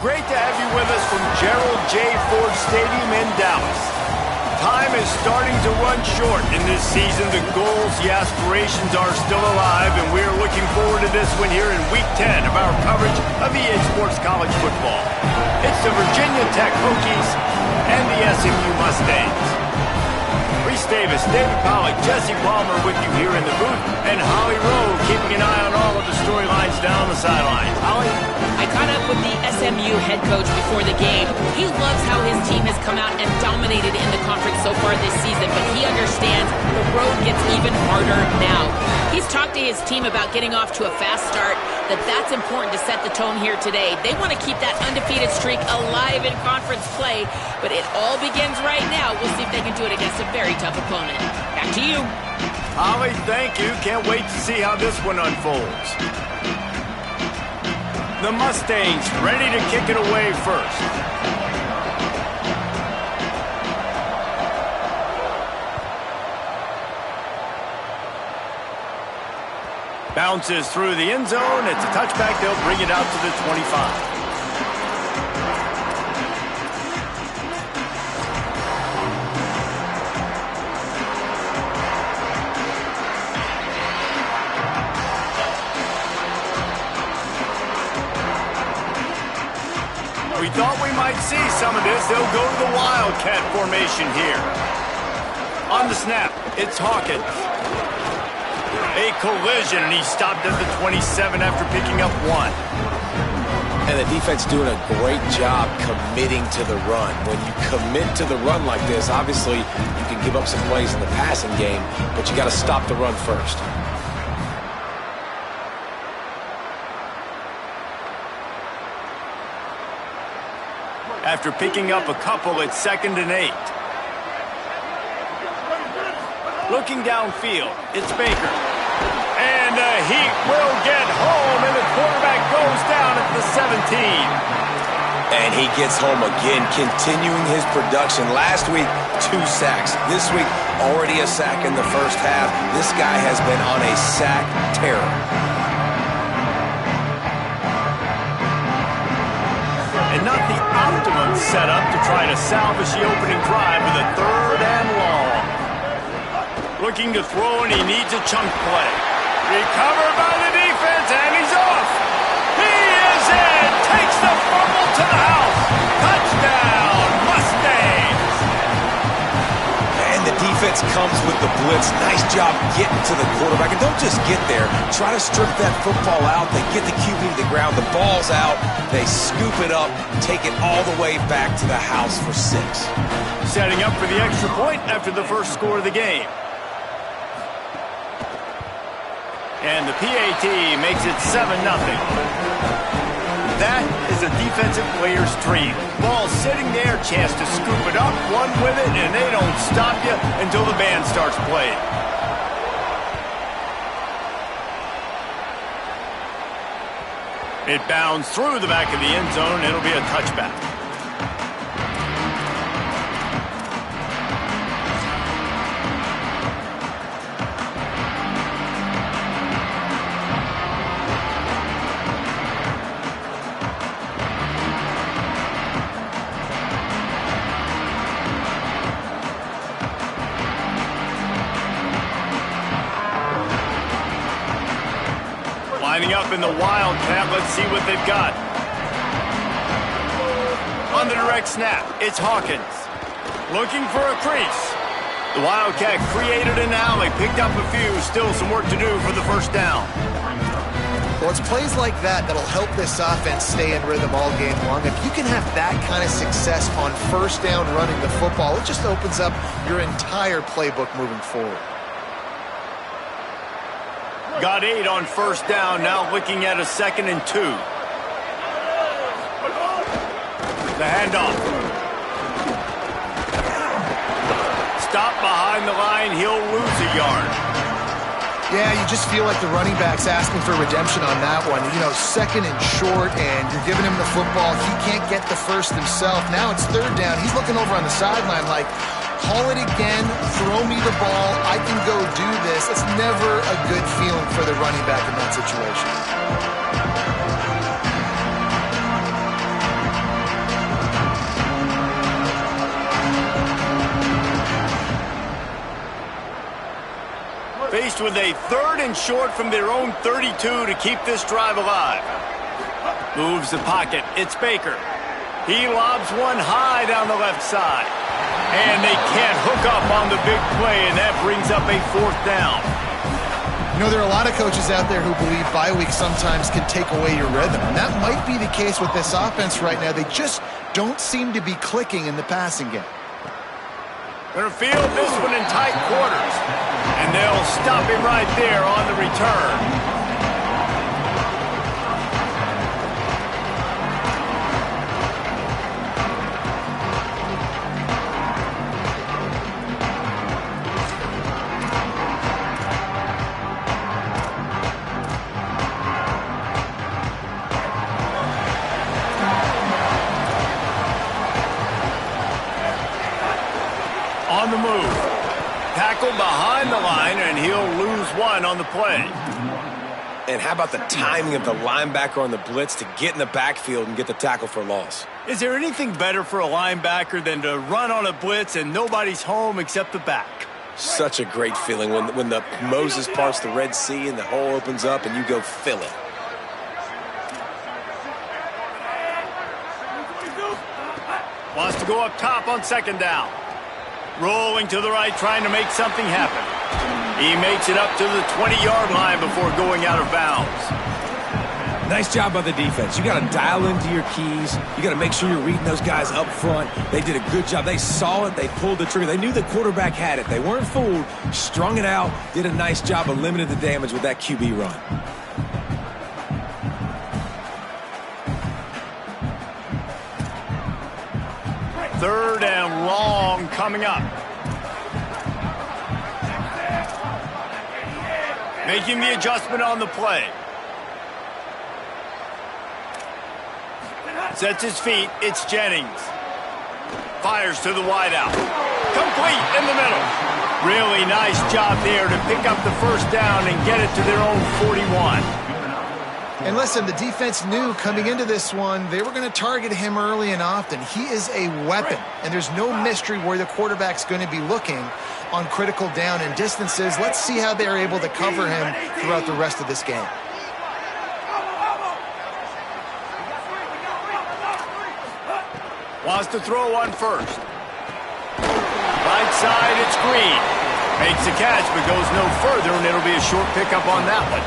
Great to have you with us from Gerald J. Ford Stadium in Dallas. Time is starting to run short in this season. The goals, the aspirations are still alive, and we're looking forward to this one here in Week 10 of our coverage of EA Sports College Football. It's the Virginia Tech Hokies and the SMU Mustangs. Reese Davis, David Pollack, Jesse Palmer with you here in the booth, and Holly Rowe keeping an eye on all of the storylines down the sidelines. Holly? I caught up with the SMU head coach before the game. He loves how his team has come out and dominated in the conference so far this season, but he understands the road gets even harder now. He's talked to his team about getting off to a fast start, that's important to set the tone here today. They want to keep that undefeated streak alive in conference play, but it all begins right now. We'll see if they can do it against a very tough opponent. Back to you. Holly, thank you. Can't wait to see how this one unfolds. The Mustangs ready to kick it away first. Bounces through the end zone. It's a touchback. They'll bring it out to the 25. We thought we might see some of this. They'll go to the Wildcat formation here. On the snap, it's Hawkins. A collision, and he stopped at the 27 after picking up one. And the defense doing a great job committing to the run. When you commit to the run like this, obviously you can give up some plays in the passing game, but you got to stop the run first. After picking up a couple, it's 2nd and 8. Looking downfield, it's Baker. And he will get home, and the quarterback goes down at the 17. And he gets home again, continuing his production. Last week, 2 sacks. This week, already a sack in the first half. This guy has been on a sack terror. And not the optimum setup to try to salvage the opening drive with a 3rd and long. Looking to throw, and he needs a chunk play. Recovered by the defense, and he's off. He is in. Takes the fumble to the house. Touchdown, Mustangs. And the defense comes with the blitz. Nice job getting to the quarterback. And don't just get there. Try to strip that football out. They get the QB to the ground. The ball's out. They scoop it up, take it all the way back to the house for 6. Setting up for the extra point after the first score of the game. And the PAT makes it 7-0. That is a defensive player's dream. Ball sitting there, chance to scoop it up, one with it, and they don't stop you until the band starts playing. It bounds through the back of the end zone. It'll be a touchback. Lining up in the Wildcat. Let's see what they've got. On the direct snap, it's Hawkins. Looking for a crease. The Wildcat created an alley, picked up a few. Still some work to do for the first down. Well, it's plays like that that'll help this offense stay in rhythm all game long. If you can have that kind of success on first down running the football, it just opens up your entire playbook moving forward. Got 8 on first down, now looking at a 2nd and 2. The handoff. Stop behind the line, he'll lose a yard. Yeah, you just feel like the running back's asking for redemption on that one. You know, 2nd and short, and you're giving him the football. He can't get the first himself. Now it's 3rd down. He's looking over on the sideline like, call it again, throw me the ball, I can go do this. It's never a good feeling for the running back in that situation. faced with a 3rd and short from their own 32 to keep this drive alive. Moves the pocket. It's Baker. He lobs one high down the left side. And they can't hook up on the big play, and that brings up a 4th down. You know, there are a lot of coaches out there who believe bye week sometimes can take away your rhythm. And that might be the case with this offense right now. They just don't seem to be clicking in the passing game. Gonna field this one in tight quarters. And they'll stop him right there on the return. On the move. Tackle behind the line, and he'll lose one on the play. And how about the timing of the linebacker on the blitz to get in the backfield and get the tackle for loss? Is there anything better for a linebacker than to run on a blitz and nobody's home except the back? Such a great feeling when the Moses parts the Red Sea and the hole opens up and you go fill it. Wants to go up top on 2nd down. Rolling to the right, trying to make something happen. He makes it up to the 20-yard line before going out of bounds. Nice job by the defense. You got to dial into your keys. You got to make sure you're reading those guys up front. They did a good job. They saw it. They pulled the trigger. They knew the quarterback had it. They weren't fooled. Strung it out. Did a nice job of limiting the damage with that QB run. Third and long coming up. Making the adjustment on the play. Sets his feet. It's Jennings. Fires to the wideout. Complete in the middle. Really nice job there to pick up the 1st down and get it to their own 41. And listen, the defense knew coming into this one, they were going to target him early and often. He is a weapon, and there's no mystery where the quarterback's going to be looking on critical down and distances. Let's see how they're able to cover him throughout the rest of this game. Wants to throw one first. Right side, it's Green. Makes the catch, but goes no further, and it'll be a short pickup on that one.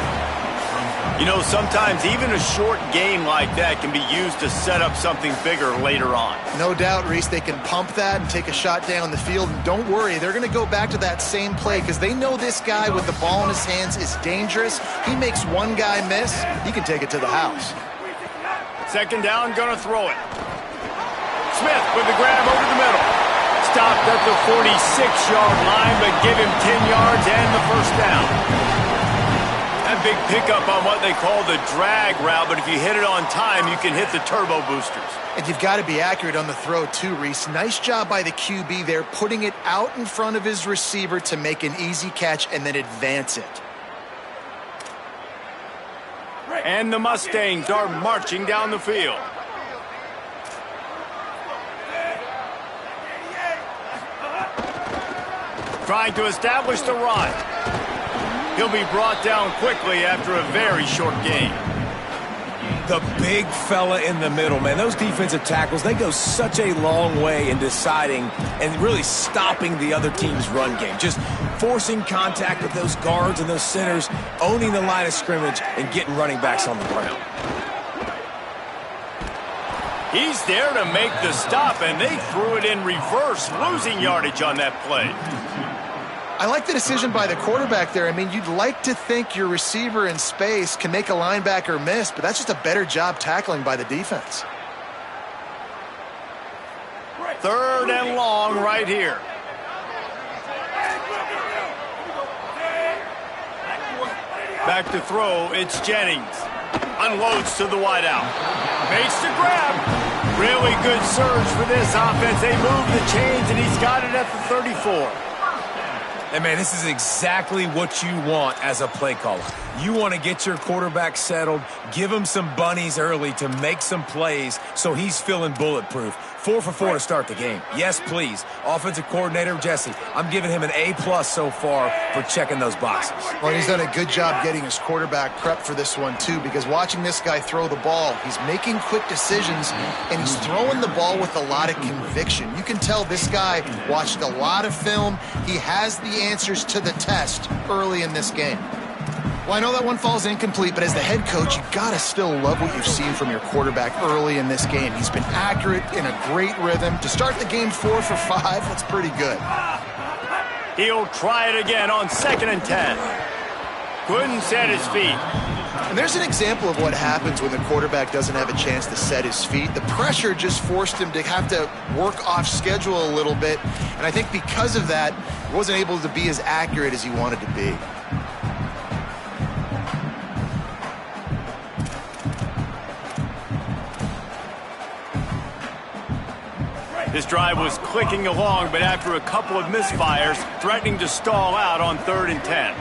You know, sometimes even a short game like that can be used to set up something bigger later on. No doubt, Reese, they can pump that and take a shot down the field. And don't worry, they're going to go back to that same play because they know this guy with the ball in his hands is dangerous. He makes one guy miss, he can take it to the house. 2nd down, going to throw it. Smith with the grab over the middle. Stopped at the 46-yard line, but give him 10 yards and the 1st down. That big pickup on what they call the drag route, but if you hit it on time, you can hit the turbo boosters. And you've got to be accurate on the throw too, Reese. Nice job by the QB there, putting it out in front of his receiver to make an easy catch and then advance it. And the Mustangs are marching down the field. Trying to establish the run. He'll be brought down quickly after a very short game. The big fella in the middle, man. Those defensive tackles, they go such a long way in deciding and really stopping the other team's run game. Just forcing contact with those guards and those centers, owning the line of scrimmage, and getting running backs on the ground. He's there to make the stop, and they threw it in reverse, losing yardage on that play. I like the decision by the quarterback there. I mean, you'd like to think your receiver in space can make a linebacker miss, but that's just a better job tackling by the defense. 3rd and long right here. Back to throw, it's Jennings. Unloads to the wideout. Makes the grab. Really good surge for this offense. They move the chains, and he's got it at the 34. And, man, this is exactly what you want as a play caller. You want to get your quarterback settled, give him some bunnies early to make some plays so he's feeling bulletproof. 4 for 4 to start the game. Yes, please. Offensive coordinator Jesse, I'm giving him an A+ so far for checking those boxes. Well, he's done a good job getting his quarterback prepped for this one, too, because watching this guy throw the ball, he's making quick decisions, and he's throwing the ball with a lot of conviction. You can tell this guy watched a lot of film. He has the answers to the test early in this game. Well, I know that one falls incomplete, but as the head coach, you got to still love what you've seen from your quarterback early in this game. He's been accurate, in a great rhythm. To start the game 4 for 5, that's pretty good. He'll try it again on 2nd and 10. Couldn't set his feet. And there's an example of what happens when the quarterback doesn't have a chance to set his feet. The pressure just forced him to have to work off schedule a little bit. And I think because of that, he wasn't able to be as accurate as he wanted to be. This drive was clicking along, but after a couple of misfires, threatening to stall out on 3rd and 10.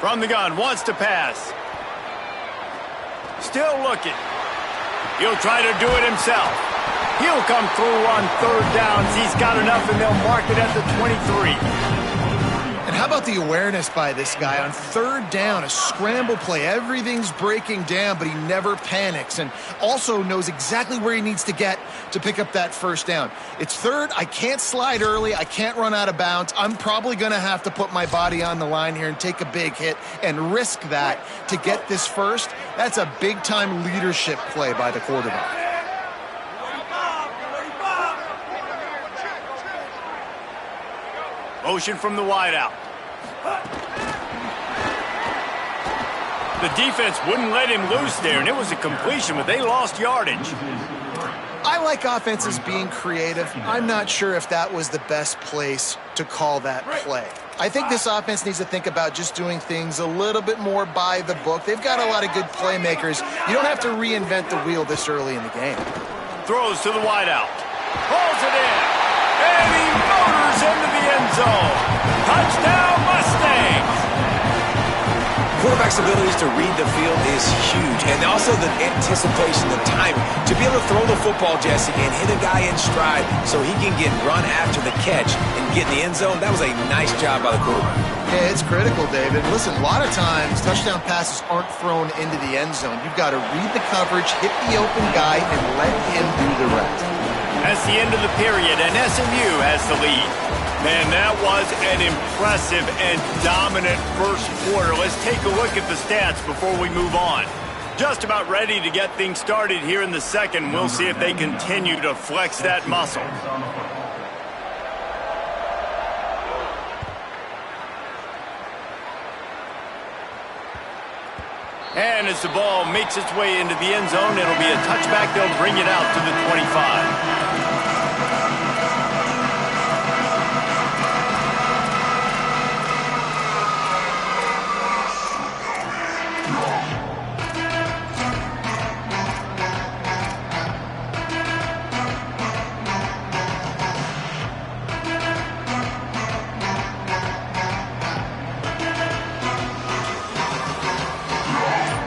From the gun, wants to pass. Still looking. He'll try to do it himself. He'll come through on 3rd downs. He's got enough, and they'll mark it at the 23. And how about the awareness by this guy on 3rd down, a scramble play. Everything's breaking down, but he never panics and also knows exactly where he needs to get to pick up that 1st down. It's 3rd. I can't slide early. I can't run out of bounds. I'm probably going to have to put my body on the line here and take a big hit and risk that to get this 1st. That's a big-time leadership play by the quarterback. Motion from the wideout. The defense wouldn't let him loose there, and it was a completion, but they lost yardage. I like offenses being creative. I'm not sure if that was the best place to call that play. I think this offense needs to think about just doing things a little bit more by the book. They've got a lot of good playmakers. You don't have to reinvent the wheel this early in the game. Throws to the wideout. Pulls it in. And he motors into the end zone. Touchdown, Mustangs! Quarterback's abilities to read the field is huge, and also the anticipation, the timing. To be able to throw the football, Jesse, and hit a guy in stride so he can get run after the catch and get in the end zone, that was a nice job by the quarterback. Yeah, it's critical, David. Listen, a lot of times touchdown passes aren't thrown into the end zone. You've got to read the coverage, hit the open guy, and let him do the rest. That's the end of the period, and SMU has the lead. Man, that was an impressive and dominant first quarter. Let's take a look at the stats before we move on. Just about ready to get things started here in the second. We'll see if they continue to flex that muscle. And as the ball makes its way into the end zone, it'll be a touchback. They'll bring it out to the 25.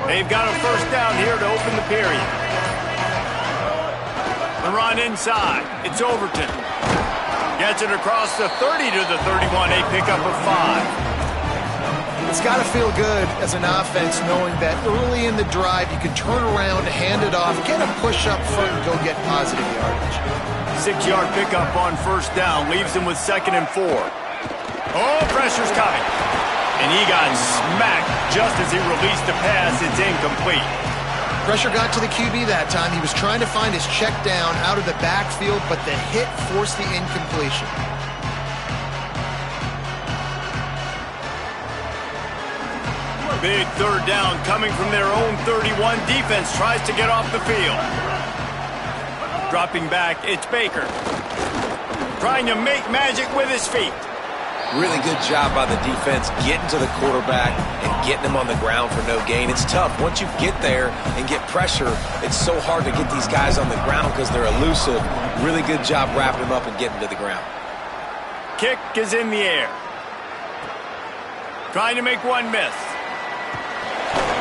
They've got a first down here to open the period. The run inside. It's Overton. Gets it across the 30 to the 31. A pickup of 5. It's got to feel good as an offense knowing that early in the drive you can turn around, hand it off, get a push up front, and go get positive yardage. 6-yard pickup on first down. Leaves him with 2nd and 4. Oh, pressure's coming. And he got smacked just as he released the pass. It's incomplete. Pressure got to the QB that time. He was trying to find his check down out of the backfield, but the hit forced the incompletion. Big 3rd down coming from their own 31. Defense tries to get off the field. Dropping back, it's Baker. Trying to make magic with his feet. Really good job by the defense getting to the quarterback and getting him on the ground for no gain. It's tough. Once you get there and get pressure, it's so hard to get these guys on the ground because they're elusive. Really good job wrapping them up and getting to the ground. Kick is in the air. Trying to make one miss.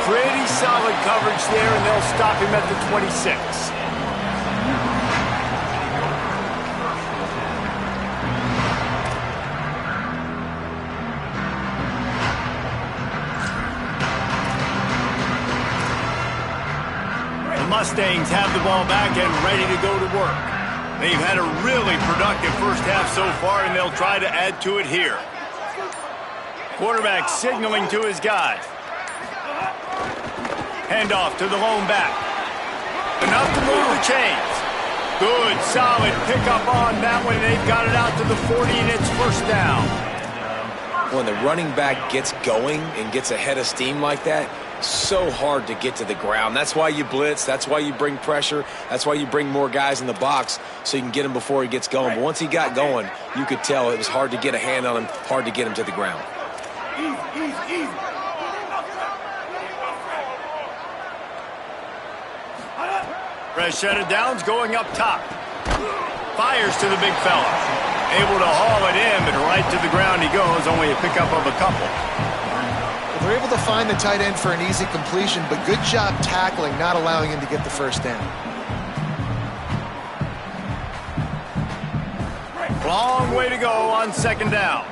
Pretty solid coverage there, and they'll stop him at the 26. Mustangs have the ball back and ready to go to work. They've had a really productive first half so far, and they'll try to add to it here. Quarterback signaling to his guys. Handoff to the lone back. Enough to move the chains. Good, solid pickup on that one. They've got it out to the 40, and it's first down. When the running back gets going and gets ahead of steam like that, so hard to get to the ground. That's why you blitz. That's why you bring pressure. That's why you bring more guys in the box so you can get him before he gets going. But once he got going, you could tell it was hard to get a hand on him, hard to get him to the ground. Easy. Fresh set of downs going up top. Fires to the big fella. Able to haul it in, but right to the ground he goes. Only a pickup of a couple. They're able to find the tight end for an easy completion, but good job tackling, not allowing him to get the first down. Long way to go on second down.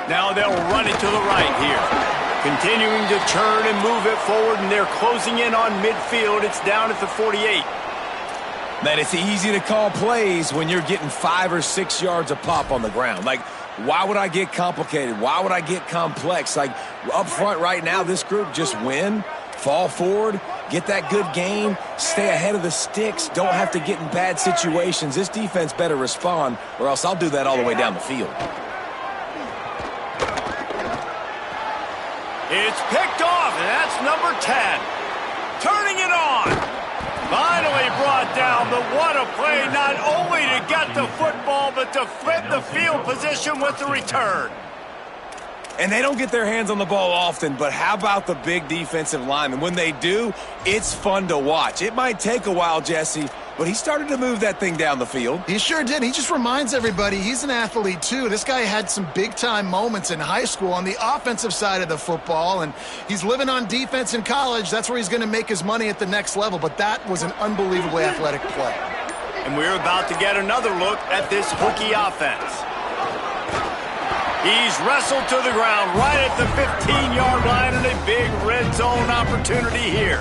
Now they'll run it to the right here. Continuing to turn and move it forward, and they're closing in on midfield. It's down at the 48. Man, it's easy to call plays when you're getting 5 or 6 yards a pop on the ground. Like, why would I get complicated? Why would I get complex? Like, up front right now, this group just win, fall forward, get that good gain, stay ahead of the sticks, don't have to get in bad situations. This defense better respond, or else I'll do that all the way down the field. It's picked off, and that's number 10. Turning it on. Finally brought down, but what a play, not only to get the football, but to flip the field position with the return. And they don't get their hands on the ball often, but how about the big defensive linemen? When they do, it's fun to watch. It might take a while, Jesse, but he started to move that thing down the field. He sure did. He just reminds everybody he's an athlete, too. This guy had some big-time moments in high school on the offensive side of the football, and he's living on defense in college. That's where he's going to make his money at the next level, but that was an unbelievably athletic play. And we're about to get another look at this Hokie offense. He's wrestled to the ground right at the 15-yard line, and a big red zone opportunity here.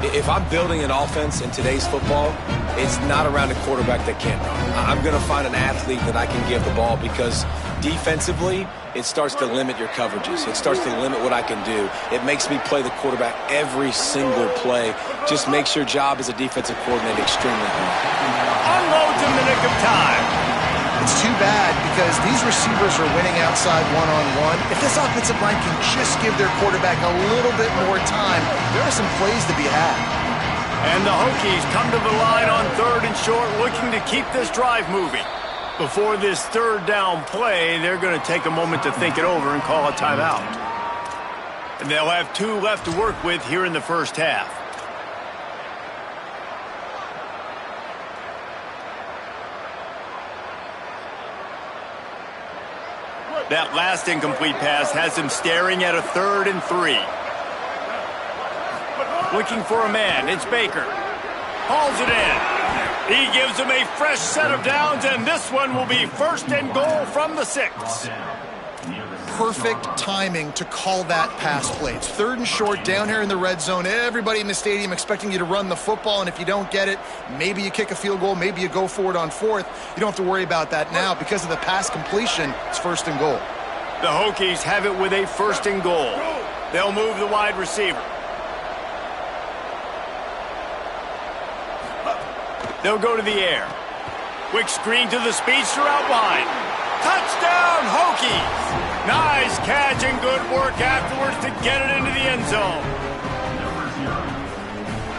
If I'm building an offense in today's football, it's not around a quarterback that can't run. I'm going to find an athlete that I can give the ball, because defensively, it starts to limit your coverages. It starts to limit what I can do. It makes me play the quarterback every single play. Just makes your job as a defensive coordinator extremely hard. Unloads in the nick of time. It's too bad because these receivers are winning outside one-on-one. If this offensive line can just give their quarterback a little bit more time, there are some plays to be had. And the Hokies come to the line on 3rd and short, looking to keep this drive moving. Before this 3rd down play, they're going to take a moment to think it over and call a timeout. And they'll have 2 left to work with here in the first half. That last incomplete pass has him staring at a 3rd and 3. Looking for a man. It's Baker. Hauls it in. He gives him a fresh set of downs, and this one will be 1st and goal from the 6. Perfect timing to call that pass play. It's 3rd and short down here in the red zone. Everybody in the stadium expecting you to run the football, and if you don't get it, maybe you kick a field goal, maybe you go for it on 4th. You don't have to worry about that now. Because of the pass completion, it's 1st and goal. The Hokies have it with a 1st and goal. They'll move the wide receiver. They'll go to the air. Quick screen to the speedster out wide. Touchdown, Hokies! Nice catch and good work afterwards to get it into the end zone.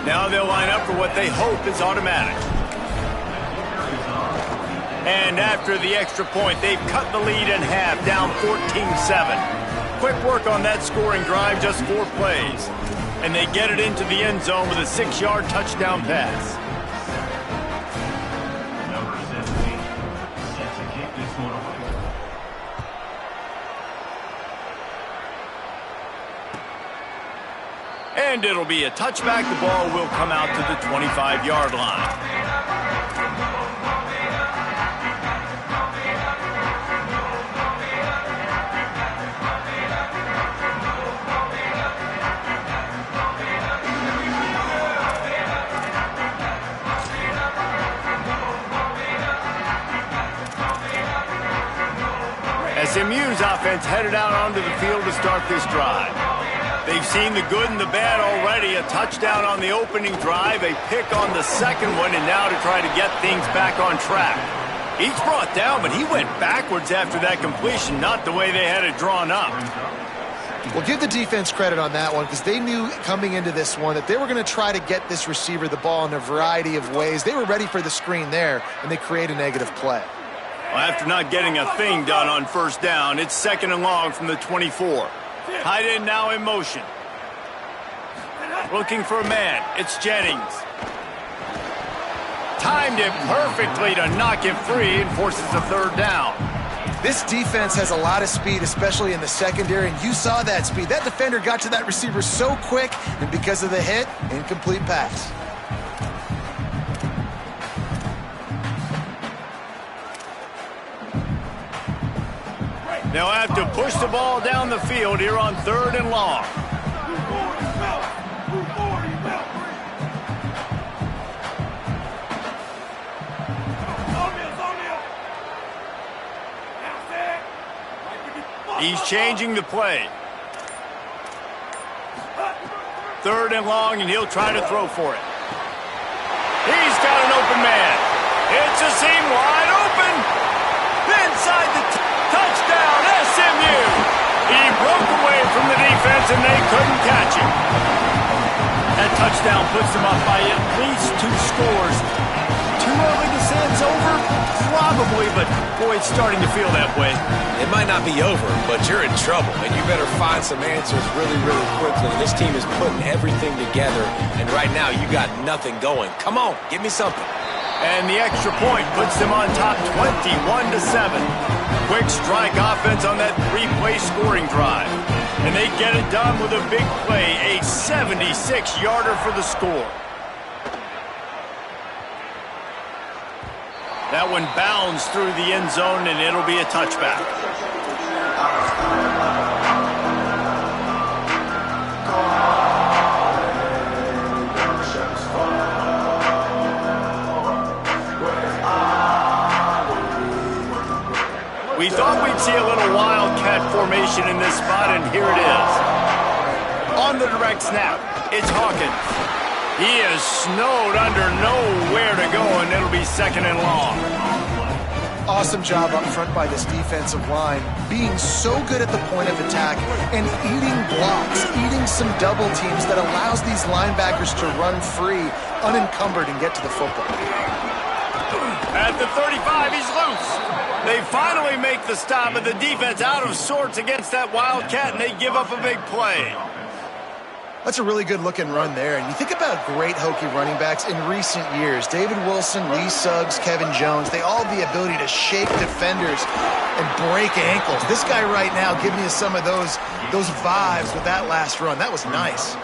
Now they'll line up for what they hope is automatic. And after the extra point, they've cut the lead in half, down 14-7. Quick work on that scoring drive, just 4 plays. And they get it into the end zone with a 6-yard touchdown pass. Number 17, set to kick this one away. And it'll be a touchback. The ball will come out to the 25-yard line. SMU's offense headed out onto the field to start this drive. They've seen the good and the bad already. A touchdown on the opening drive, a pick on the second one, and now to try to get things back on track. He's brought down, but he went backwards after that completion, not the way they had it drawn up. Well, give the defense credit on that one because they knew coming into this one that they were going to try to get this receiver the ball in a variety of ways. They were ready for the screen there, and they create a negative play. Well, after not getting a thing done on first down, it's 2nd and long from the 24. Tight end now in motion. Looking for a man. It's Jennings. Timed it perfectly to knock it free and forces a 3rd down. This defense has a lot of speed, especially in the secondary, and you saw that speed. That defender got to that receiver so quick, and because of the hit, incomplete pass. They'll have to push the ball down the field here on 3rd and long. He's changing the play. 3rd and long, and he'll try to throw for it. He's got an open man. It's a seam wide open. Inside the touchdown, SMU. He broke away from the defense, and they couldn't catch him. That touchdown puts them up by at least 2 scores. Too early to say it's over? Probably, but boy, it's starting to feel that way. It might not be over, but you're in trouble, and you better find some answers really, really quickly. This team is putting everything together, and right now you got nothing going. Come on, give me something. And the extra point puts them on top 21-7. Quick strike offense on that 3-play scoring drive. And they get it done with a big play, a 76-yarder for the score. That one bounds through the end zone, and it'll be a touchback. We thought we'd see a little wildcat formation in this spot, and here it is. On the direct snap, it's Hawkins. He is snowed under, nowhere to go, and it'll be 2nd and long. Awesome job up front by this defensive line, being so good at the point of attack and eating blocks, eating some double teams that allows these linebackers to run free, unencumbered, and get to the football. At the 35, he's loose. They finally make the stop, but the defense out of sorts against that Wildcat, and they give up a big play. That's a really good-looking run there. And you think about great Hokie running backs in recent years. David Wilson, Lee Suggs, Kevin Jones, they all have the ability to shake defenders and break ankles. This guy right now giving you some of those vibes with that last run. That was nice.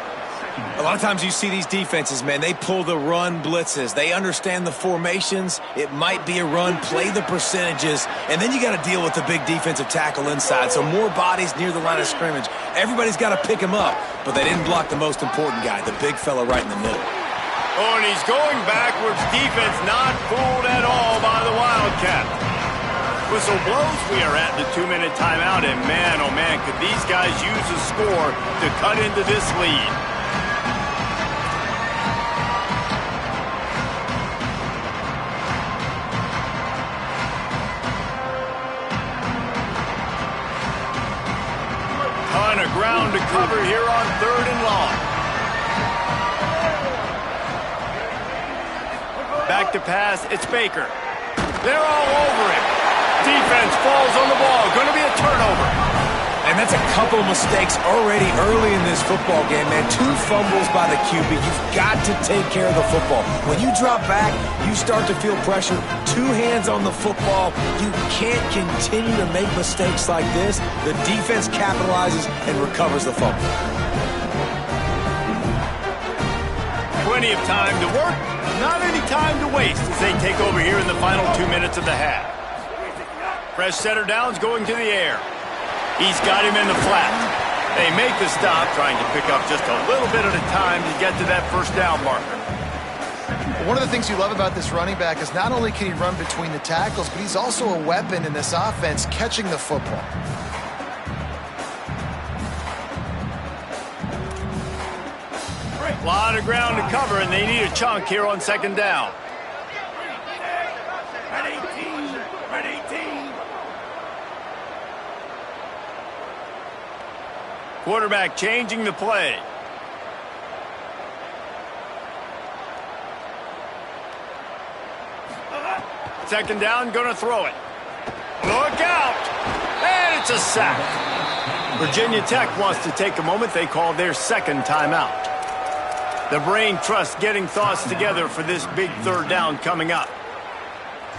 A lot of times you see these defenses, man, they pull the run blitzes. They understand the formations. It might be a run, play the percentages, and then you got to deal with the big defensive tackle inside. So more bodies near the line of scrimmage. Everybody's got to pick him up, but they didn't block the most important guy, the big fella right in the middle. Oh, and he's going backwards. Defense not fooled at all by the Wildcat. Whistle blows. We are at the 2-minute timeout, and man, oh man, could these guys use a score to cut into this lead. Ton of ground to cover here on 3rd and long. Back to pass, it's Baker. They're all over him. Defense falls on the ball. Going to be a turnover. And And that's a couple of mistakes already early in this football game, man. 2 fumbles by the QB. You've got to take care of the football. When you drop back, you start to feel pressure. 2 hands on the football. You can't continue to make mistakes like this. The defense capitalizes and recovers the fumble. Plenty of time to work, not any time to waste as they take over here in the final 2 minutes of the half. Fresh setter downs going to the air. He's got him in the flat. They make the stop, trying to pick up just a little bit at a time to get to that first down marker. One of the things you love about this running back is not only can he run between the tackles, but he's also a weapon in this offense catching the football. A lot of ground to cover, and they need a chunk here on second down. Quarterback changing the play. Second down, going to throw it. Look out! And it's a sack. Virginia Tech wants to take a moment. They call their second timeout. The brain trust getting thoughts together for this big third down coming up.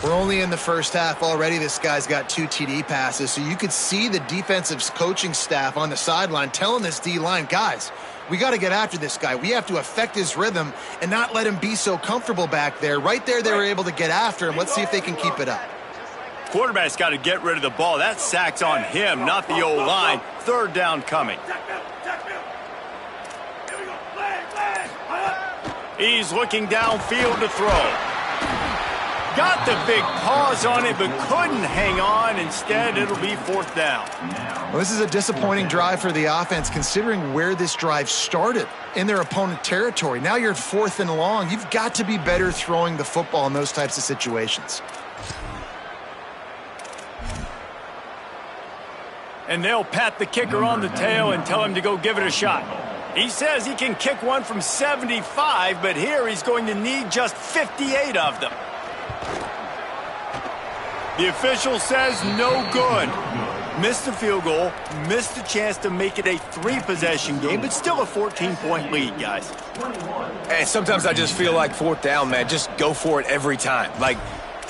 We're only in the first half. Already this guy's got 2 TD passes, so you could see the defensive coaching staff on the sideline telling this D-line, guys, we got to get after this guy. We have to affect his rhythm and not let him be so comfortable back there. Right there, they were able to get after him. Let's see if they can keep it up. Quarterback's got to get rid of the ball. That sack's on him, not the O-line. Third down coming. He's looking downfield to throw. Got the big paws on it, but couldn't hang on. Instead, it'll be fourth down. Well, this is a disappointing drive for the offense, considering where this drive started in their opponent territory. Now you're at 4th and long. You've got to be better throwing the football in those types of situations. And they'll pat the kicker on the tail and tell him to go give it a shot. He says he can kick one from 75, but here he's going to need just 58 of them. The official says no good. Missed the field goal, missed the chance to make it a 3-possession game, but still a 14-point lead, guys. And sometimes I just feel like 4th down, man. Just go for it every time. Like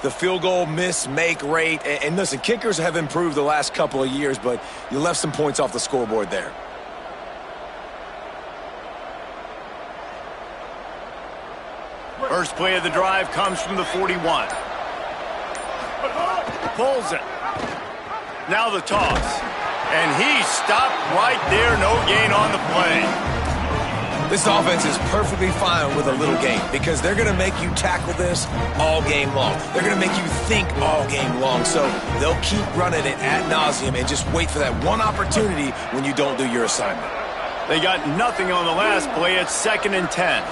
the field goal miss, make rate. And listen, kickers have improved the last couple of years, but you left some points off the scoreboard there. First play of the drive comes from the 41. Pulls it. Now the toss. And he stopped right there. No gain on the play. This offense is perfectly fine with a little gain because they're going to make you tackle this all game long. They're going to make you think all game long. So they'll keep running it ad nauseum and just wait for that one opportunity when you don't do your assignment. They got nothing on the last play. It's 2nd and 10.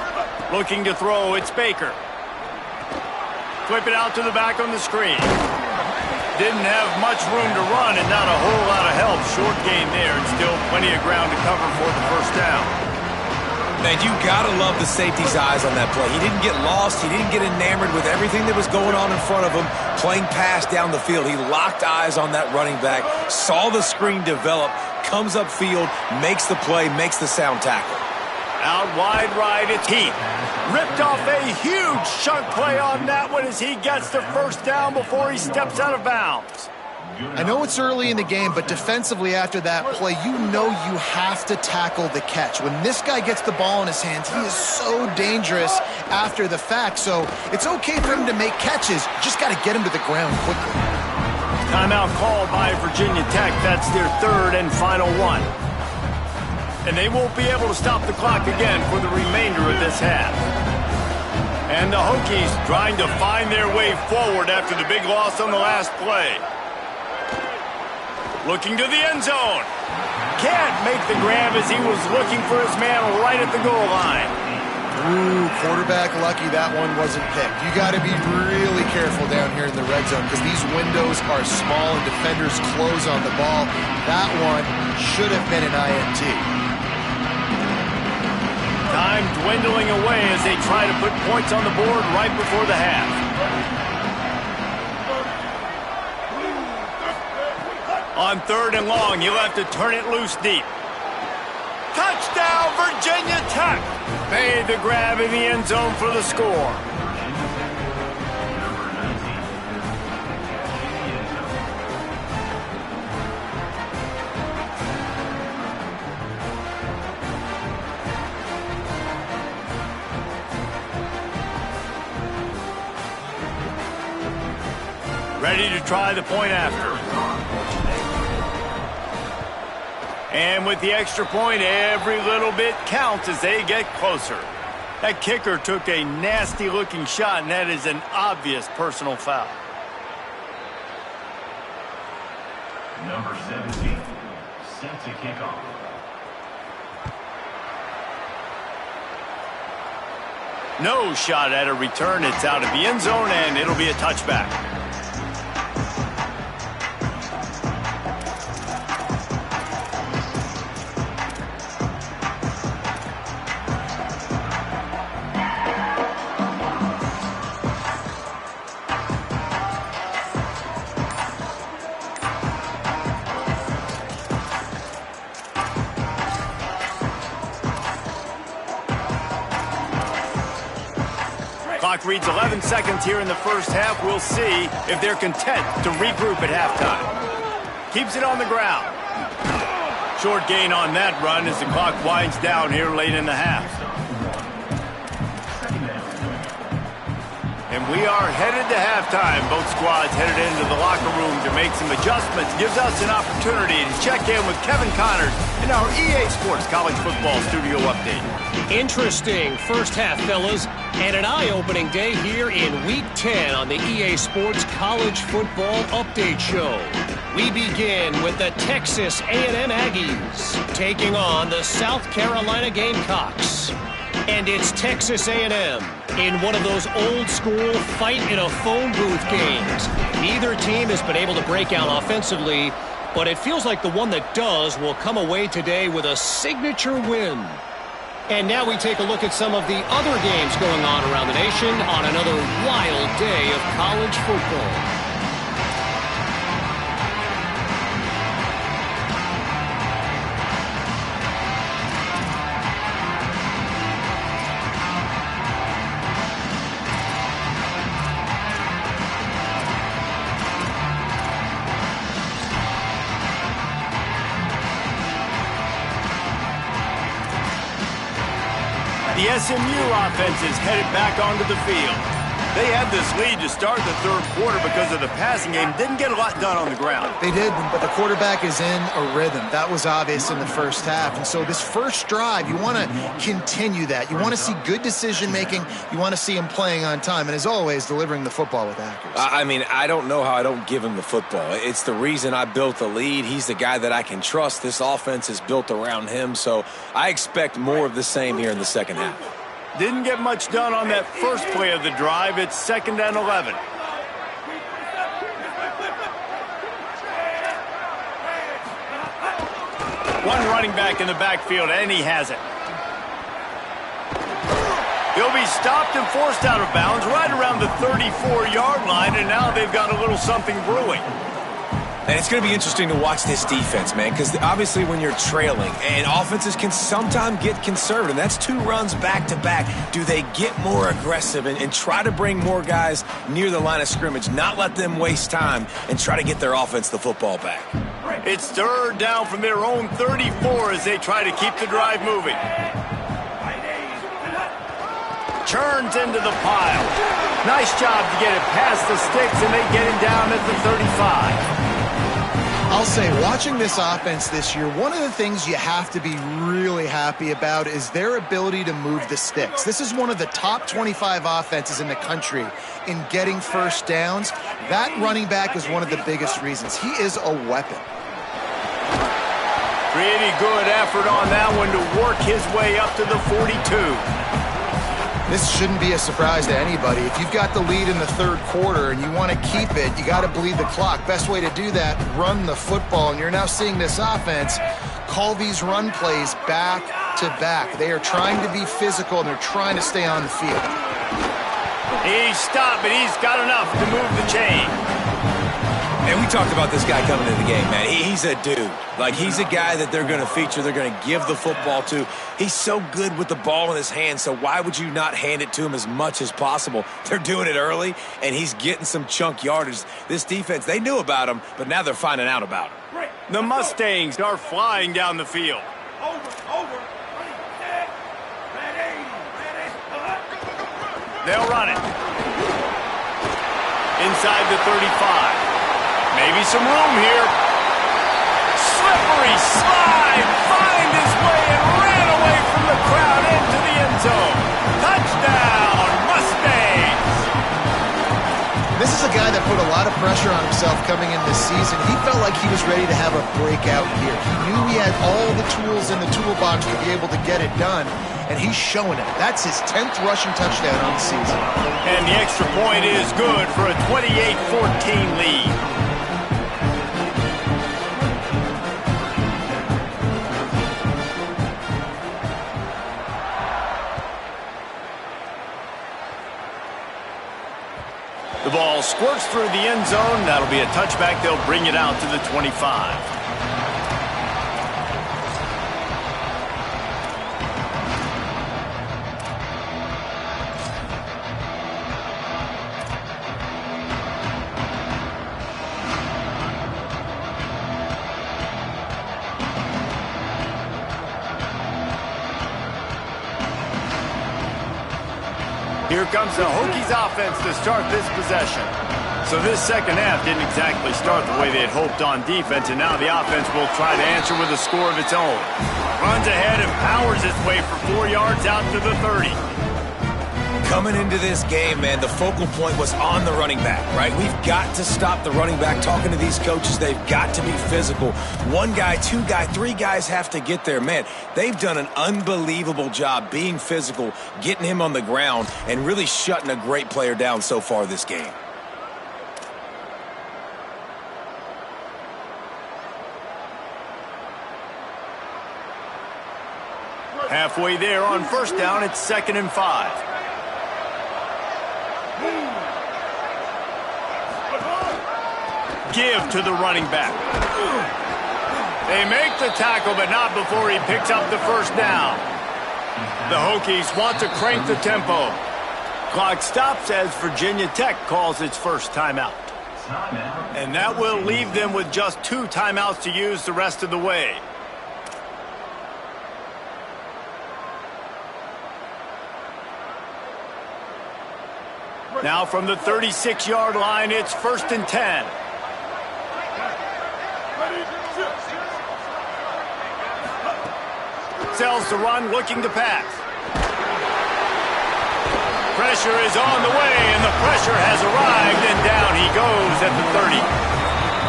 Looking to throw. It's Baker. Flip it out to the back on the screen. Didn't have much room to run and not a whole lot of help. Short game there and still plenty of ground to cover for the first down. Man, you got to love the safety's eyes on that play. He didn't get lost. He didn't get enamored with everything that was going on in front of him, playing pass down the field. He locked eyes on that running back, saw the screen develop, comes upfield, makes the play, makes the sound tackle. Out wide right, it's Heath. Ripped off a huge chunk play on that one as he gets the first down before he steps out of bounds. I know it's early in the game, but defensively after that play, you know you have to tackle the catch. When this guy gets the ball in his hands, he is so dangerous after the fact. So it's okay for him to make catches. You just got to get him to the ground quickly. Timeout called by Virginia Tech. That's their 3rd and final one. And they won't be able to stop the clock again for the remainder of this half. And the Hokies trying to find their way forward after the big loss on the last play. Looking to the end zone. Can't make the grab as he was looking for his man right at the goal line. Ooh, quarterback lucky that one wasn't picked. You got to be really careful down here in the red zone because these windows are small and defenders close on the ball. That one should have been an INT. Time dwindling away as they try to put points on the board right before the half. On 3rd and long, he'll have to turn it loose deep. Touchdown, Virginia Tech! Made the grab in the end zone for the score. Ready to try the point after. And with the extra point, every little bit counts as they get closer. That kicker took a nasty-looking shot, and that is an obvious personal foul. Number 17, set to kick off. No shot at a return. It's out of the end zone, and it'll be a touchback. Clock reads 11 seconds here in the first half. We'll see if they're content to regroup at halftime. Keeps it on the ground. Short gain on that run as the clock winds down here late in the half. And we are headed to halftime. Both squads headed into the locker room to make some adjustments. Gives us an opportunity to check in with Kevin Connors in our EA Sports College Football Studio Update. Interesting first half, fellas, and an eye-opening day here in Week 10 on the EA Sports College Football Update Show. We begin with the Texas A&M Aggies taking on the South Carolina Gamecocks. And it's Texas A&M in one of those old-school fight-in-a-phone-booth games. Neither team has been able to break out offensively, but it feels like the one that does will come away today with a signature win. And now we take a look at some of the other games going on around the nation on another wild day of college football. The SMU offense is headed back onto the field. They had this lead to start the third quarter because of the passing game. Didn't get a lot done on the ground. They did, but the quarterback is in a rhythm. That was obvious in the first half. And so this first drive, you want to continue that. You want to see good decision-making. You want to see him playing on time. And as always, delivering the football with accuracy. I mean, I don't know how I don't give him the football. It's the reason I built the lead. He's the guy that I can trust. This offense is built around him. So I expect more of the same here in the second half. Didn't get much done on that first play of the drive. It's 2nd and 11. One running back in the backfield, and he has it. He'll be stopped and forced out of bounds right around the 34-yard line, and now they've got a little something brewing. And it's going to be interesting to watch this defense, man, because obviously when you're trailing, and offenses can sometimes get conservative, and that's 2 runs back-to-back. Do they get more aggressive and try to bring more guys near the line of scrimmage, not let them waste time, and try to get their offense the football back? It's 3rd down from their own 34 as they try to keep the drive moving. Churns into the pile. Nice job to get it past the sticks, and they get him down at the 35. I'll say, watching this offense this year, one of the things you have to be really happy about is their ability to move the sticks. This is one of the top 25 offenses in the country in getting first downs. That running back is one of the biggest reasons. He is a weapon. Pretty good effort on that one to work his way up to the 42. This shouldn't be a surprise to anybody. If you've got the lead in the third quarter and you want to keep it, you got to bleed the clock. Best way to do that, run the football. And you're now seeing this offense call these run plays back to back. They are trying to be physical, and they're trying to stay on the field. He's stopped, but he's got enough to move the chain. And we talked about this guy coming into the game, man. He's a dude. Like, he's a guy that they're going to feature, they're going to give the football to. He's so good with the ball in his hand, so why would you not hand it to him as much as possible? They're doing it early, and he's getting some chunk yardage. This defense, they knew about him, but now they're finding out about him. The Mustangs are flying down the field. They'll run it. Inside the 35. Maybe some room here. Slippery slide. Find his way and ran away from the crowd into the end zone. Touchdown, Mustangs. This is a guy that put a lot of pressure on himself coming in this season. He felt like he was ready to have a breakout year. He knew he had all the tools in the toolbox to be able to get it done, and he's showing it. That's his 10th rushing touchdown on the season. And the extra point is good for a 28-14 lead. The ball squirts through the end zone. That'll be a touchback. They'll bring it out to the 25. Here comes the Hokies offense to start this possession. So this second half didn't exactly start the way they had hoped on defense, and now the offense will try to answer with a score of its own. Runs ahead and powers its way for 4 yards out to the 30. Coming into this game, man, the focal point was on the running back, right? We've got to stop the running back. Talking to these coaches, they've got to be physical. 1 guy, 2 guy, 3 guys have to get there. Man, they've done an unbelievable job being physical, getting him on the ground, and really shutting a great player down so far this game. Halfway there on first down, it's 2nd and 5. Give to the running back. They make the tackle, but not before he picks up the first down. The Hokies want to crank the tempo. Clock stops as Virginia Tech calls its first timeout. And that will leave them with just 2 timeouts to use the rest of the way. Now from the 36-yard line, it's 1st and 10. Sells the run, looking to pass. Pressure is on the way, and the pressure has arrived, and down he goes at the 30.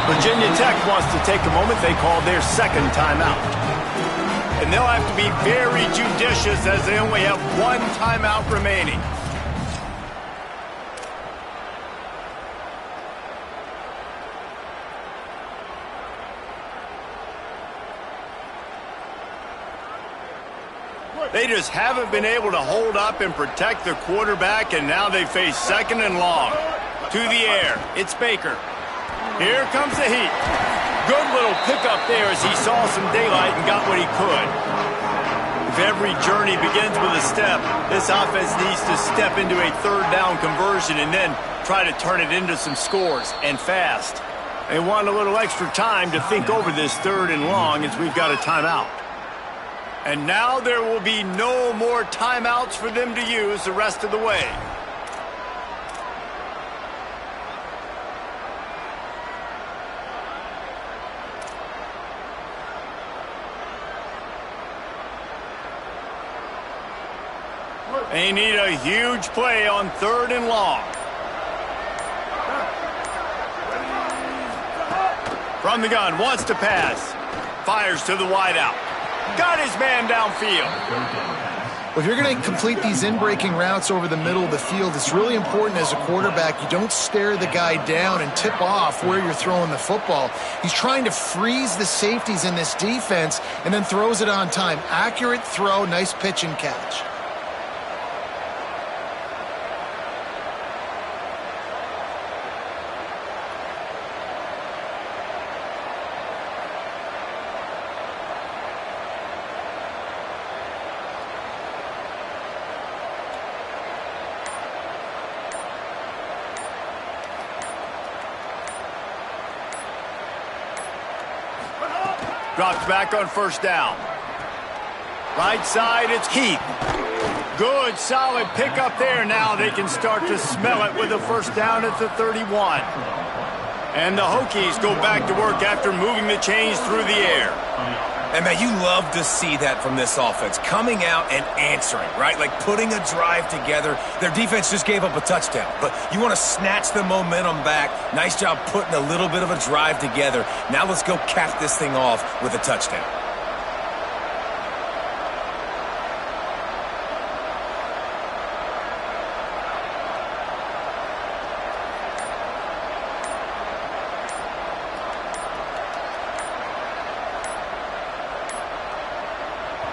Virginia Tech wants to take a moment. They call their 2nd timeout. And they'll have to be very judicious as they only have 1 timeout remaining. They just haven't been able to hold up and protect the quarterback, and now they face 2nd and long. To the air, it's Baker. Here comes the heat. Good little pickup there as he saw some daylight and got what he could. If every journey begins with a step, this offense needs to step into a 3rd down conversion and then try to turn it into some scores, and fast. They want a little extra time to think over this 3rd and long as we've got a timeout. And now there will be no more timeouts for them to use the rest of the way. They need a huge play on 3rd and long. From the gun, wants to pass. Fires to the wideout. Got his man downfield. Well, if you're going to complete these in-breaking routes over the middle of the field, it's really important as a quarterback you don't stare the guy down and tip off where you're throwing the football. He's trying to freeze the safeties in this defense and then throws it on time. Accurate throw, nice pitch and catch. Drops back on first down. Right side, it's Heath. Good, solid pickup there. Now they can start to smell it with a first down at the 31. And the Hokies go back to work after moving the chains through the air. And, man, you love to see that from this offense, coming out and answering, right? Like putting a drive together. Their defense just gave up a touchdown, but you want to snatch the momentum back. Nice job putting a little bit of a drive together. Now let's go cap this thing off with a touchdown.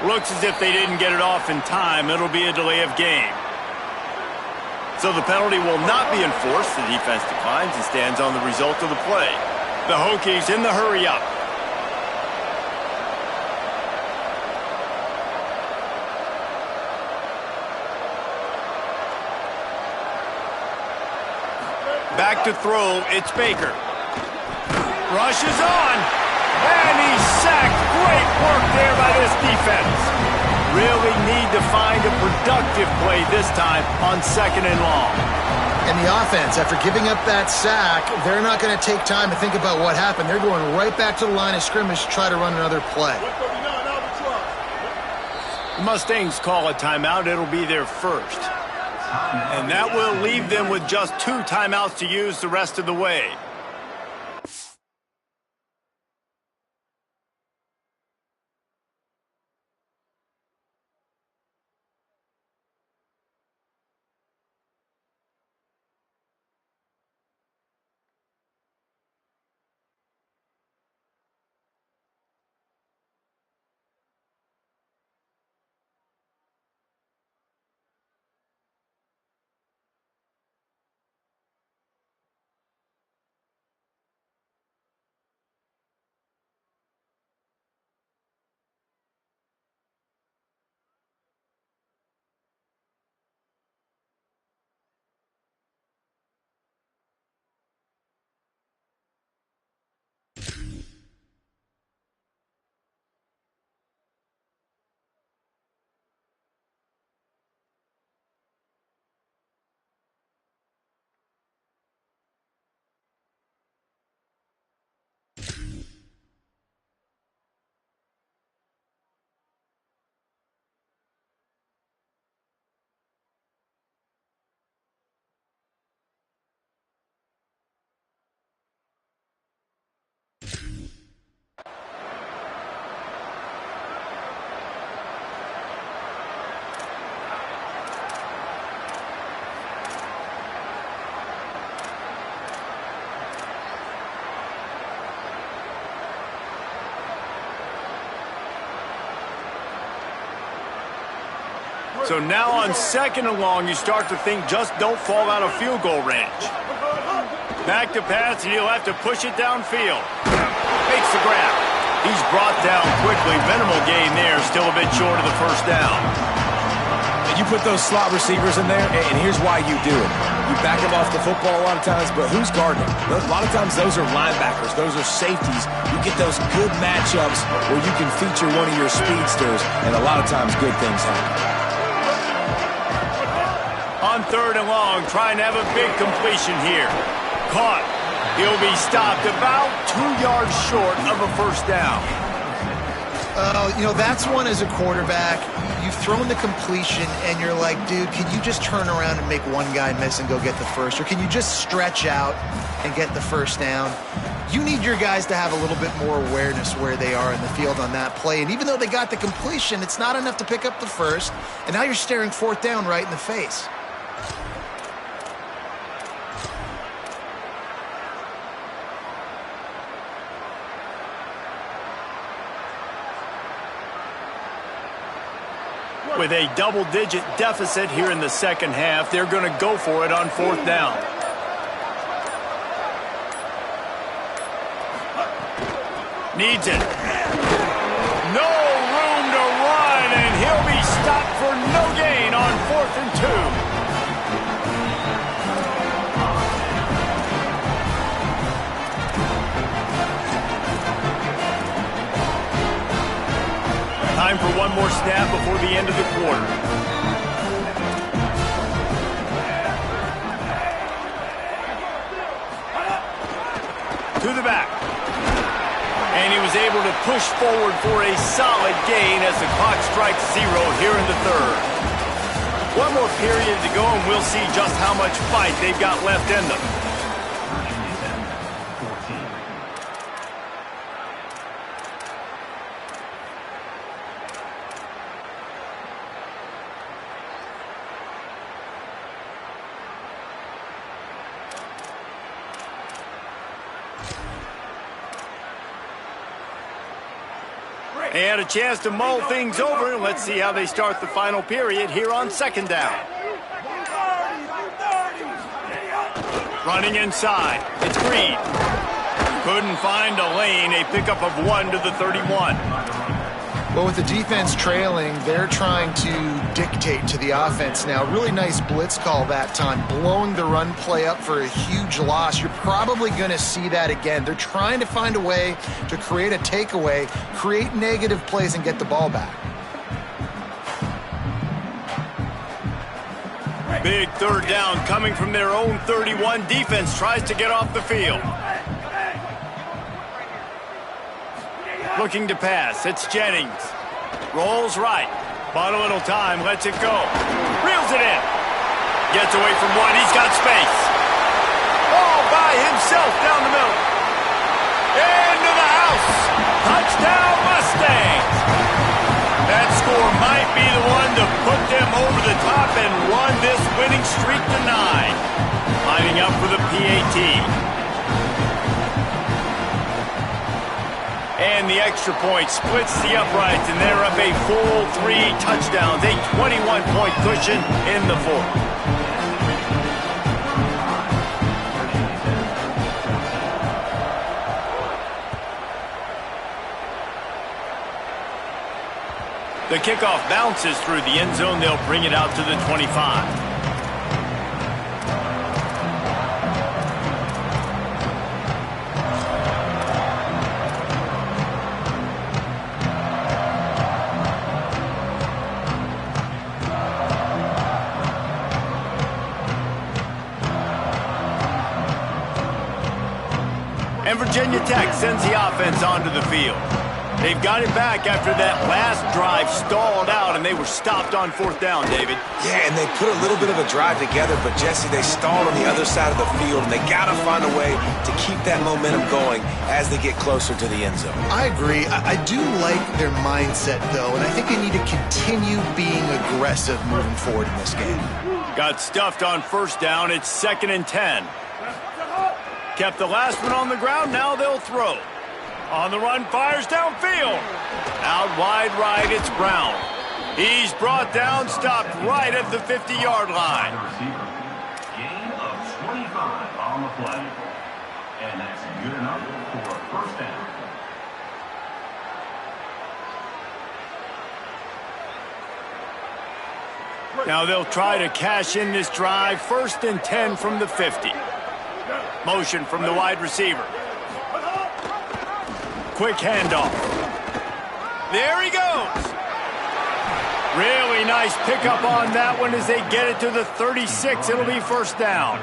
Looks as if they didn't get it off in time. It'll be a delay of game. So the penalty will not be enforced. The defense declines and stands on the result of the play. The Hokies in the hurry up. Back to throw, it's Baker. Rushes on. And he's sacked. Great work there by this defense. Really need to find a productive play this time on 2nd and long. And the offense, after giving up that sack, they're not going to take time to think about what happened. They're going right back to the line of scrimmage to try to run another play. The Mustangs call a timeout. It'll be their first. And that will leave them with just 2 timeouts to use the rest of the way. So now on 2nd and long, you start to think just don't fall out of field goal range. Back to pass, and he'll have to push it downfield. Makes the grab. He's brought down quickly. Minimal gain there, still a bit short of the first down. And you put those slot receivers in there, and here's why you do it. You back them off the football a lot of times, but who's guarding them? A lot of times those are linebackers. Those are safeties. You get those good matchups where you can feature one of your speedsters, and a lot of times good things happen. On 3rd and long, trying to have a big completion here. Caught. He'll be stopped about 2 yards short of a first down. You know, that's one as a quarterback. You've thrown the completion, and you're like, dude, can you just turn around and make one guy miss and go get the first? Or can you just stretch out and get the first down? You need your guys to have a little bit more awareness where they are in the field on that play. And even though they got the completion, it's not enough to pick up the first. And now you're staring 4th down right in the face. With a double-digit deficit here in the 2nd half, they're going to go for it on 4th down. Needs it. No room to run, and he'll be stopped for no gain on 4th and 2. before the end of the quarter. To the back. And he was able to push forward for a solid gain as the clock strikes 0 here in the third. One more period to go, and we'll see just how much fight they've got left in them. They had a chance to mull things over, and let's see how they start the final period here on second down. Running inside, it's Creed. Couldn't find a lane, a pickup of 1 to the 31. Well, with the defense trailing, they're trying to dictate to the offense now. Really nice blitz call that time, blowing the run play up for a huge loss. You're probably going to see that again. They're trying to find a way to create a takeaway, create negative plays, and get the ball back. Big third down coming from their own 31. Defense tries to get off the field. Looking to pass, it's Jennings. Rolls right, bought a little time, lets it go. Reels it in. Gets away from one, he's got space. All by himself down the middle. Into the house. Touchdown Mustangs. That score might be the one to put them over the top and run this winning streak to 9. Lining up for the PAT. And the extra point splits the uprights, and they're up a full 3 touchdowns, a 21-point cushion in the fourth. The kickoff bounces through the end zone. They'll bring it out to the 25. And Virginia Tech sends the offense onto the field. They've got it back after that last drive stalled out, and they were stopped on fourth down, David. Yeah, and they put a little bit of a drive together, but, Jesse, they stalled on the other side of the field, and they got to find a way to keep that momentum going as they get closer to the end zone. I agree. I do like their mindset, though, and I think they need to continue being aggressive moving forward in this game. Got stuffed on first down. It's 2nd and 10. Kept the last one on the ground. Now they'll throw. On the run, fires downfield. Out wide right, it's Brown. He's brought down, stopped right at the 50-yard line. Gain of 25 on the play. And that's good enough for a first down. Now they'll try to cash in this drive. 1st and 10 from the 50. Motion from the wide receiver. Quick handoff. There he goes. Really nice pickup on that one as they get it to the 36. It'll be first down.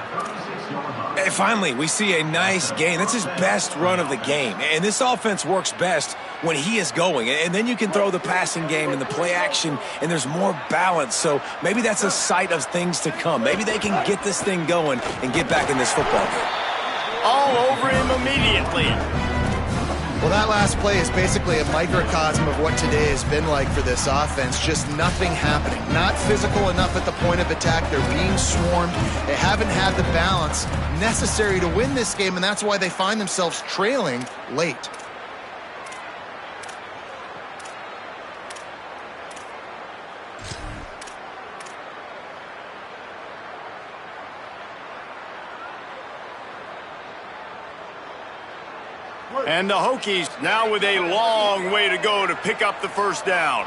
And finally, we see a nice gain. That's his best run of the game. And this offense works best when he is going. And then you can throw the passing game and the play action, and there's more balance. So maybe that's a sight of things to come. Maybe they can get this thing going and get back in this football game. All over him immediately. Well, that last play is basically a microcosm of what today has been like for this offense. Just nothing happening. Not physical enough at the point of attack. They're being swarmed. They haven't had the balance necessary to win this game, and that's why they find themselves trailing late. And the Hokies now with a long way to go to pick up the first down.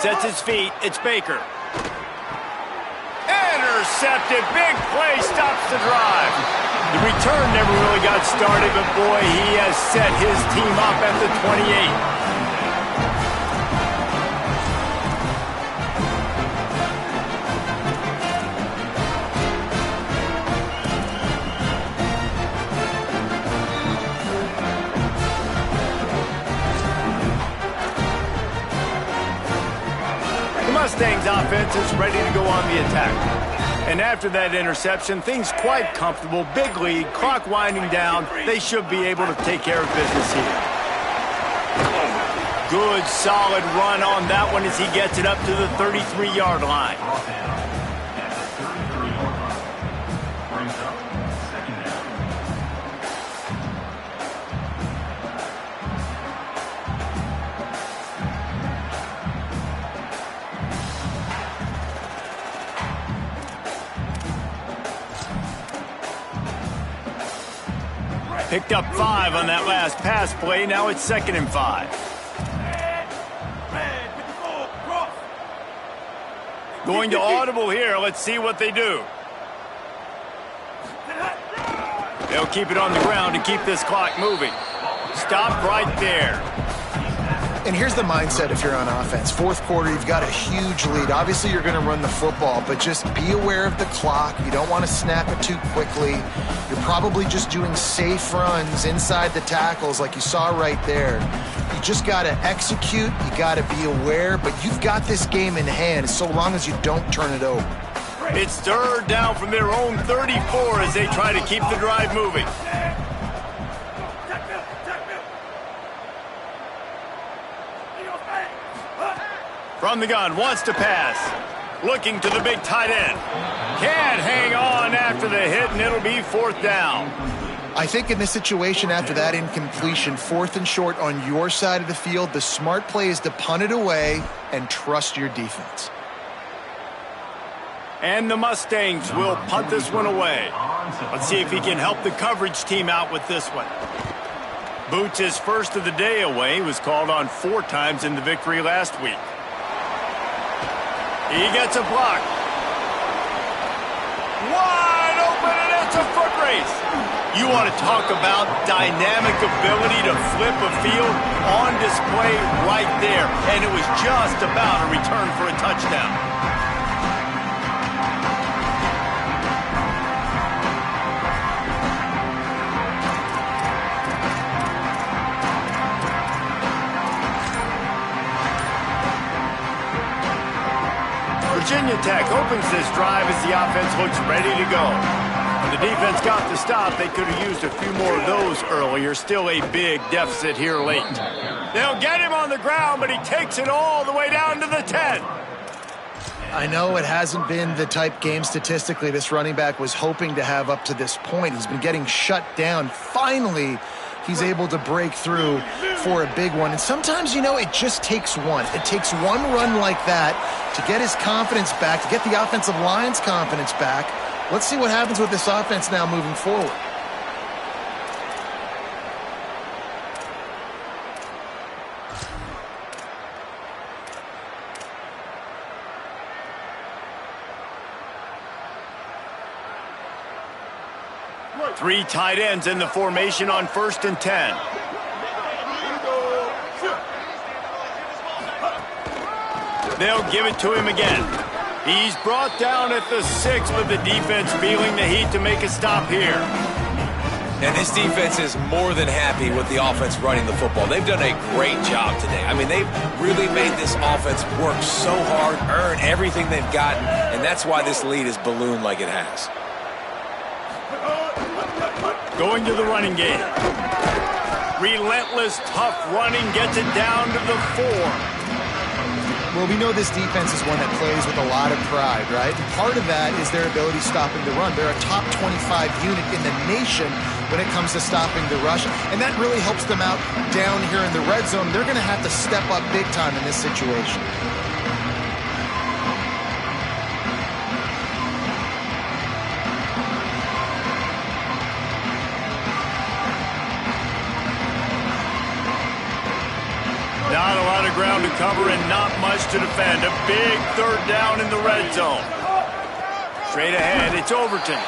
Sets his feet. It's Baker. Intercepted. Big play stops the drive. The return never really got started, but boy, he has set his team up at the 28. Mustangs offense is ready to go on the attack. And after that interception, things quite comfortable. Big lead, clock winding down. They should be able to take care of business here. Good, solid run on that one as he gets it up to the 33-yard line. Picked up 5 on that last pass play. Now it's 2nd and 5. Going to audible here. Let's see what they do. They'll keep it on the ground to keep this clock moving. Stop right there. And here's the mindset if you're on offense. Fourth quarter, you've got a huge lead. Obviously, you're going to run the football, but just be aware of the clock. You don't want to snap it too quickly. You're probably just doing safe runs inside the tackles like you saw right there. You just got to execute. You got to be aware, but you've got this game in hand so long as you don't turn it over. It's 3rd down from their own 34 as they try to keep the drive moving. From the gun, wants to pass. Looking to the big tight end. Can't hang on after the hit, and it'll be 4th down. I think in this situation, after that incompletion, 4th and short on your side of the field, the smart play is to punt it away and trust your defense. And the Mustangs will punt this one away. Let's see if he can help the coverage team out with this one. Boots his first of the day away. He was called on 4 times in the victory last week. He gets a block. Wide open, and it's a foot race. You want to talk about dynamic ability to flip a field on display right there. And it was just about a return for a touchdown. Virginia Tech opens this drive as the offense looks ready to go. When the defense got the stop, they could have used a few more of those earlier. Still a big deficit here late. They'll get him on the ground, but he takes it all the way down to the 10. I know it hasn't been the type game statistically this running back was hoping to have up to this point. He's been getting shut down. Finally, he's able to break through for a big one. And sometimes, you know, it just takes one. It takes one run like that to get his confidence back, to get the offensive line's confidence back. Let's see what happens with this offense now moving forward. Three tight ends in the formation on 1st and 10. They'll give it to him again. He's brought down at the 6 with the defense feeling the heat to make a stop here. And this defense is more than happy with the offense running the football. They've done a great job today. I mean, they've really made this offense work so hard, earn everything they've gotten, and that's why this lead is ballooned like it has. Going to the running game. Relentless, tough running, gets it down to the 4. Well, we know this defense is one that plays with a lot of pride, right? Part of that is their ability stopping the run. They're a top 25 unit in the nation when it comes to stopping the rush, and that really helps them out down here in the red zone. They're going to have to step up big time in this situation. Not a lot of ground to cover and not much to defend. A big 3rd down in the red zone. Straight ahead, it's Overton.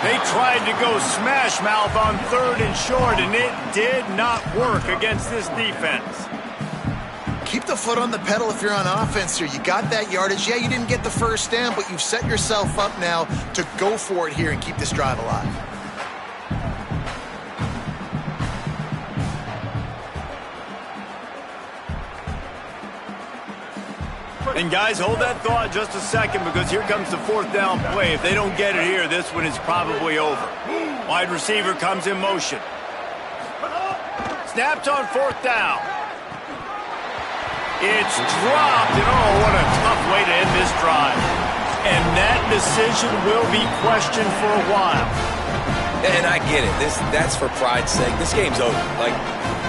They tried to go smash mouth on 3rd and short, and it did not work against this defense. Keep the foot on the pedal if you're on offense here. You got that yardage. Yeah, you didn't get the 1st down, but you've set yourself up now to go for it here and keep this drive alive. And guys, hold that thought just a second because here comes the fourth down play. If they don't get it here, this one is probably over. Wide receiver comes in motion. Snapped on fourth down. It's dropped, and oh, what a tough way to end this drive. And that decision will be questioned for a while. And I get it. That's for pride's sake. This game's over. Like,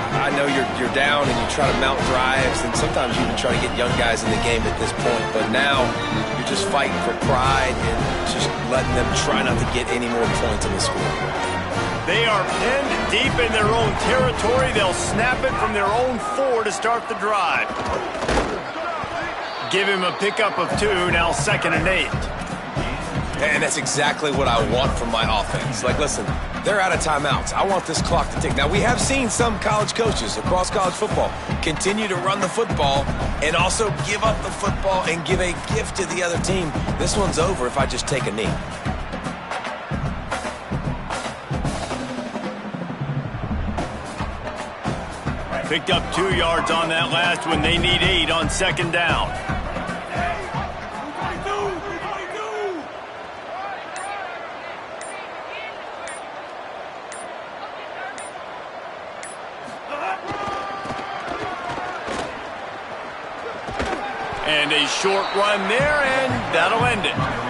I know you're down and you try to mount drives, and sometimes you even try to get young guys in the game at this point. But now you're just fighting for pride and just letting them try not to get any more points in the score. They are pinned deep in their own territory. They'll snap it from their own 4 to start the drive. Give him a pickup of 2, now 2nd and 8. And that's exactly what I want from my offense. Like, listen, they're out of timeouts. I want this clock to tick. Now, we have seen some college coaches across college football continue to run the football and also give up the football and give a gift to the other team. This one's over if I just take a knee. Picked up 2 yards on that last one. They need 8 on 2nd down. And a short run there, and that'll end it.